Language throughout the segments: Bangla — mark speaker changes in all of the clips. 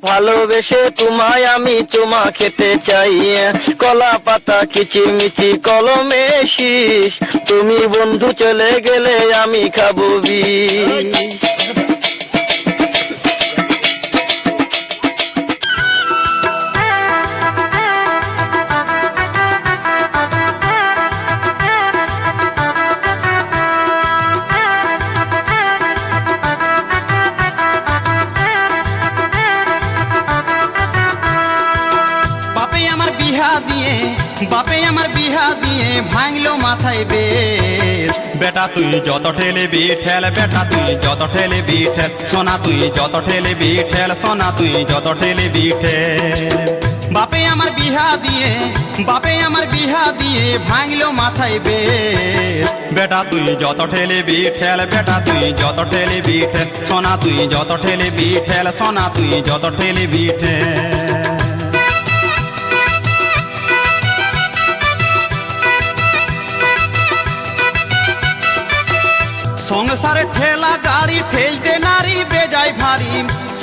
Speaker 1: ভালোবেসে তোমায় আমি চুমা খেতে চাই, কলা পাতা কিচিমিচি কলমে শীষ, তুমি বন্ধু চলে গেলে আমি খাবো বিষ।
Speaker 2: বাপে আমার বিহা দিয়ে ভাঙলো মাথায় বেশ। বেটা তুই যত ঠেলে বিঠেল, বেটা তুই যত ঠেলে বিঠেল, সোনা তুই যত ঠেলে বিঠেল, সোনা তুই যত ঠেলে বিঠেল। বাপে আমার বিহা দিয়ে ভাঙলো মাথায় বেশ। বেটা তুই যত ঠেলে বিঠেল, বেটা তুই যত ঠেলে বিঠেল, সোনা তুই যত ঠেলে বিঠেল, সোনা তুই যত ঠেলে বিঠেল। সংসার ঠেলা গাড়ি ঠেলতে নারী বেজায় ভারী,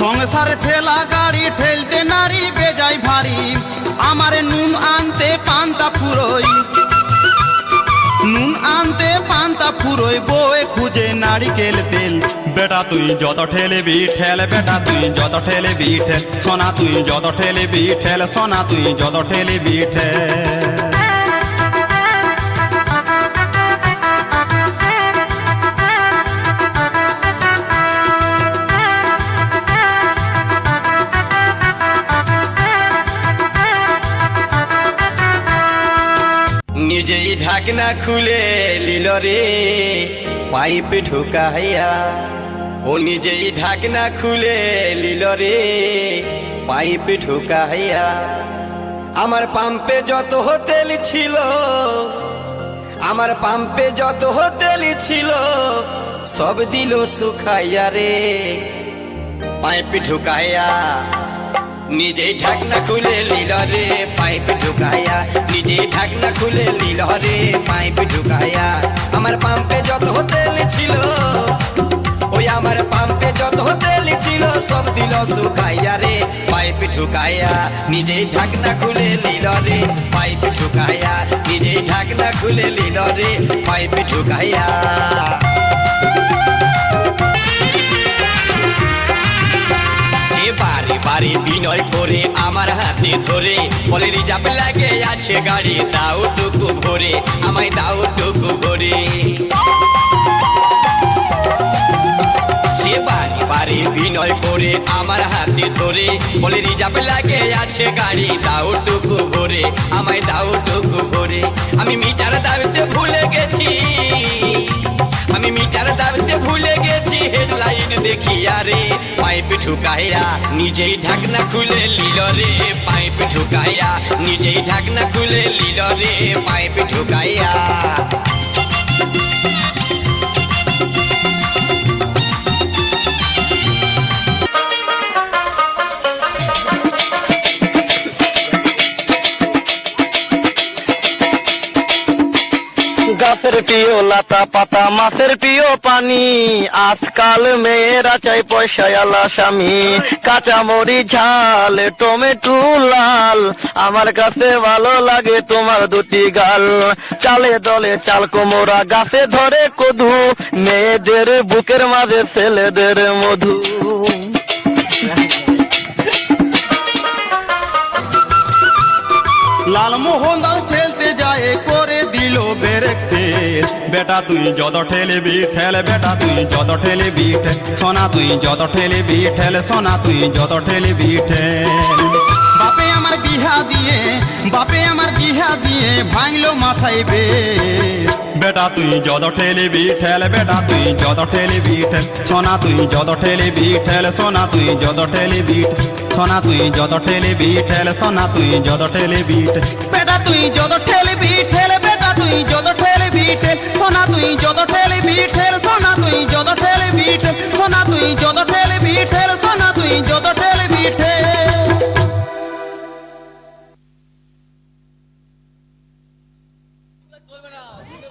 Speaker 2: সংসার ঠেলা গাড়ি ঠেলতে নারী বেজায় ভারী। আমার নুন আনতে পান্তা ফুরোই, নুন আনতে পান্তা ফুরোই, বউয়ে খুঁজে নারিকেল তেল। বেটা তুই যত ঠেলে বিঠেল, বেটা তুই যত ঠেলে বিঠেল, সোনা তুই যত ঠেলে বিঠেল, সোনা তুই যত ঠেলে বিঠেল।
Speaker 3: নিজেই ঢাকনা খুলে লিল রে পাইপ ঢুকাইয়া, ও নিজেই ঢাকনা খুলে লিল রে পাইপ ঢুকাইয়া। আমার পাম্পে যত তেল ছিল, আমার পাম্পে যত তেল ছিল, সব দিল শুকাইয়া রে পাইপ ঢুকাইয়া। নিজেই ঢাকনা খুলে লিল রে পাইপ ঢুকাইয়া, নিজেই ঢাকনা খুলে লিল রে পাইপ ঢুকাইয়া। আমার পাম্পে যত তেল ছিল, ওই আমার পাম্পে যত তেল ছিল, সব দিল শুকাইয়া রে পাইপ ঢুকাইয়া। নিজেই ঢাকনা খুলে লিল রে পাইপ ঢুকাইয়া, নিজেই ঢাকনা খুলে লিল রে পাইপ ঢুকাইয়া। বারে বারে বিনয় করে আমার হাতে ধরে বলে রিজার্ভ লাগে আছে গাড়ি, দাও টুকু ভরে, আমায় দাও টুকু ভরে। সে বারে বারে বিনয় করে আমার হাতে ধরে বলে রিজার্ভ লাগে আছে গাড়ি, দাও টুকু ভরে, আমায় দাও টুকু ভরে। আমি মিটার দাবিতে ভুলে গেছি, আমি মিটার দাবিতে ভুলে গেছি, হেডলাইন দেখিয়া রে পাইপ ঢুকাইয়া। নিজেই ঢাকনা খুলে লিল রে পাইপ ঢুকাইয়া, নিজেই ঢাকনা খুলে লিল রে পাইপ ঢুকাইয়া।
Speaker 1: গাছের প্রিয় লতা পাতা, মাছের প্রিয় পানি, আজকাল মেয়েরা চাই পয়সাওয়ালা স্বামী। কাঁচামরি ঝাল টমেটো লাল, আমার কাছে ভালো লাগে তোমার দুটি গাল। চালে দলে চাল কোমরা, গাছে ধরে কদু, মেয়েদের বুকের মাঝে ছেলেদের মধু।
Speaker 2: লালমোহন দাস ঠেলতে যায় করে দিল বেরেক তেল। বেটা তুই যত ঠেলে বিঠেল, বেটা তুই যত ঠেলে বিঠেল, সোনা তুই যত ঠেলে বিঠেল, সোনা তুই যত ঠেলে বিঠেল। বাপে আমার বিহা দিয়ে ভাঙলো মাথায় বেশ। বেটা তুই যত ঠেলে বিঠেল, বেটা তুই যত ঠেলে বিঠেল, সোনা তুই যত ঠেলে বিঠেল, সোনা তুই যত ঠেলে বিঠেল, সোনা তুই যত ঠেলে বিঠেল, সোনা তুই যত ঠেলে বিঠেল। বেটা তুই যত ঠেলে বিঠেল, বেটা তুই যত ঠেলে বিঠেল, সোনা তুই যত ঠেলে বিঠেল,